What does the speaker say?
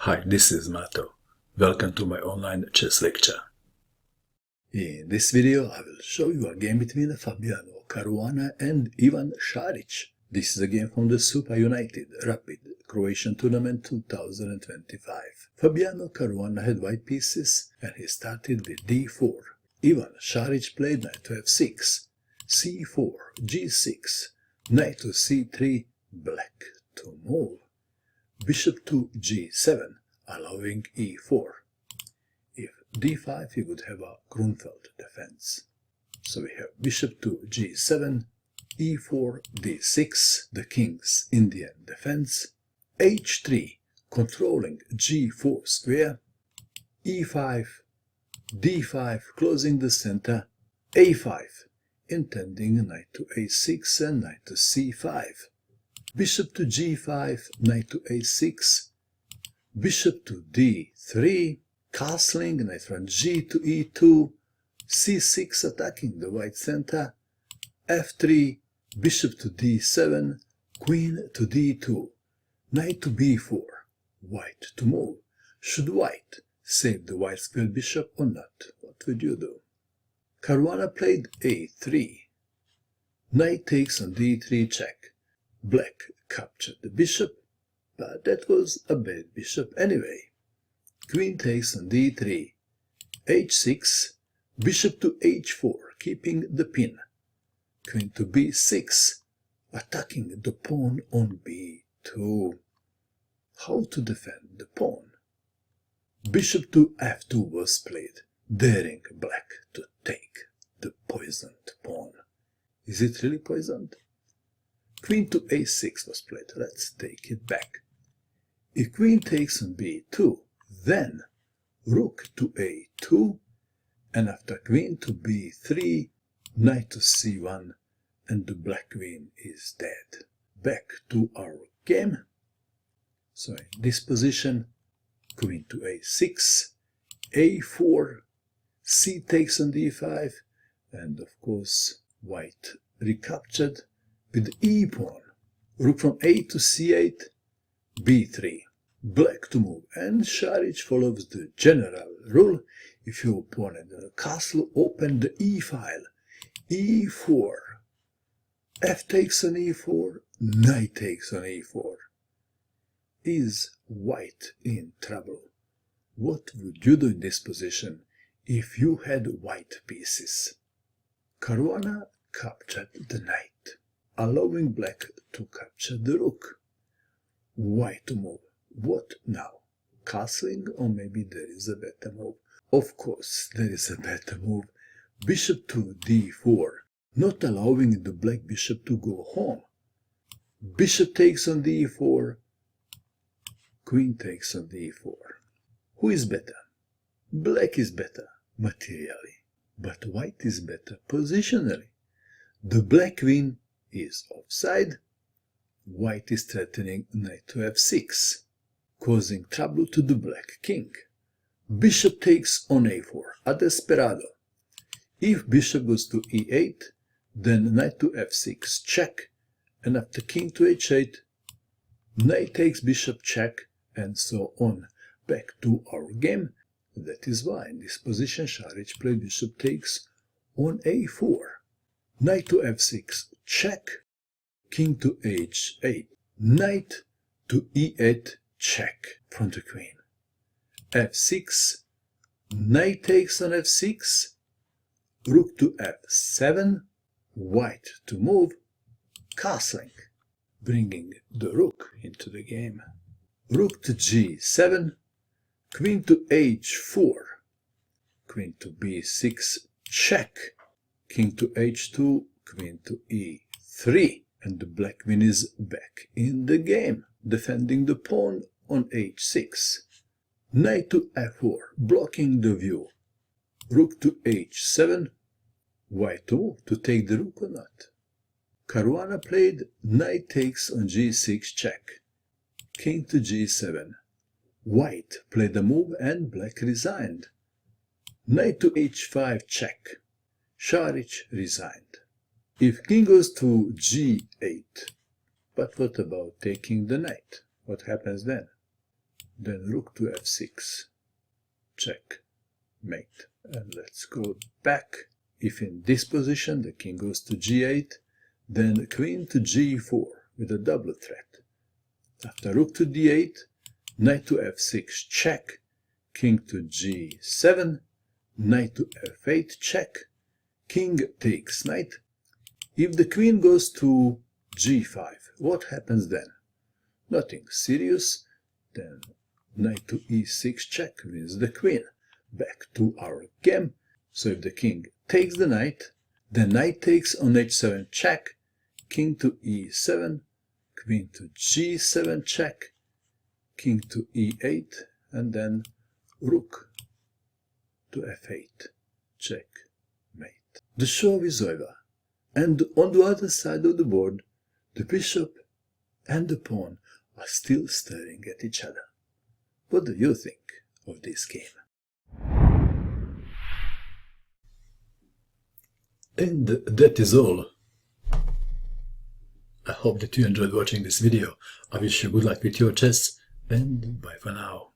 Hi, this is Mato. Welcome to my online chess lecture. In this video, I will show you a game between Fabiano, Caruana and Ivan Saric. This is a game from the SuperUnited Rapid Croatian Tournament 2025. Fabiano Caruana had white pieces and he started with d4. Ivan Saric played knight to f6, c4, g6, knight to c3, black to move, bishop to g7, allowing e4. If d5, you would have a Grunfeld defense. So we have bishop to g7, e4, d6, the king's Indian defense, h3, controlling g4 square, e5, d5, closing the center, a5, intending knight to a6 and knight to c5, bishop to g5, knight to a6, bishop to d3, castling, knight from g to e2, c6 attacking the white center, f3, bishop to d7, queen to d2, knight to b4, white to move. Should white save the white square bishop or not? What would you do? Caruana played a3. Knight takes on d3 check. Black captured the bishop, but that was a bad bishop anyway. Queen takes on d3, h6, bishop to h4, keeping the pin. Queen to b6, attacking the pawn on b2. How to defend the pawn? Bishop to f2 was played, daring black to take the poisoned pawn. Is it really poisoned? Queen to a6 was played. Let's take it back. If queen takes on b2, then rook to a2, and after queen to b3, knight to c1, and the black queen is dead. Back to our game. So in this position, queen to a6, a4, c takes on d5, and of course white recaptured with e pawn, rook from a to c8, b3, black to move, and Saric follows the general rule. If your opponent in a castle, open the e file, e4, f takes on e4, knight takes on e4. Is white in trouble? What would you do in this position if you had white pieces? Caruana captured the knight, allowing black to capture the rook. White to move. What now? Castling, or maybe there is a better move? Of course, there is a better move. Bishop to d4, not allowing the black bishop to go home. Bishop takes on d4, queen takes on d4. Who is better? Black is better materially, but white is better positionally. The black queen is offside. White is threatening knight to f6, causing trouble to the black king. Bishop takes on a4, a desperado. If bishop goes to e8, then knight to f6 check, and after king to h8, knight takes bishop check, and so on. Back to our game. That is why in this position Saric played bishop takes on a4, knight to f6 check, king to h8, knight to e8 check from the queen, f6, knight takes on f6, rook to f7, white to move, castling, bringing the rook into the game. Rook to g7, queen to h4, queen to b6 check, king to h2, queen to e3, and the black queen is back in the game, defending the pawn on h6. Knight to f4, blocking the view. Rook to h7, white to move, to take the rook or not. Caruana played knight takes on g6 check, king to g7. White played the move and black resigned. Knight to h5 check. Saric resigned. If king goes to g8, but what about taking the knight? What happens then? then rook to f6, check, mate. And let's go back. If in this position the king goes to g8, then queen to g4 with a double threat. After rook to d8, knight to f6, check, king to g7, knight to f8, check, king takes knight. If the queen goes to g5, what happens then? Nothing serious. Then knight to e6, check, wins the queen. Back to our game. So if the king takes the knight, then knight takes on h7, check, king to e7, queen to g7, check, king to e8, and then rook to f8, check, mate. The show is over, and on the other side of the board, the bishop and the pawn are still staring at each other. What do you think of this game? And that is all. I hope that you enjoyed watching this video. I wish you good luck with your chess, and bye for now.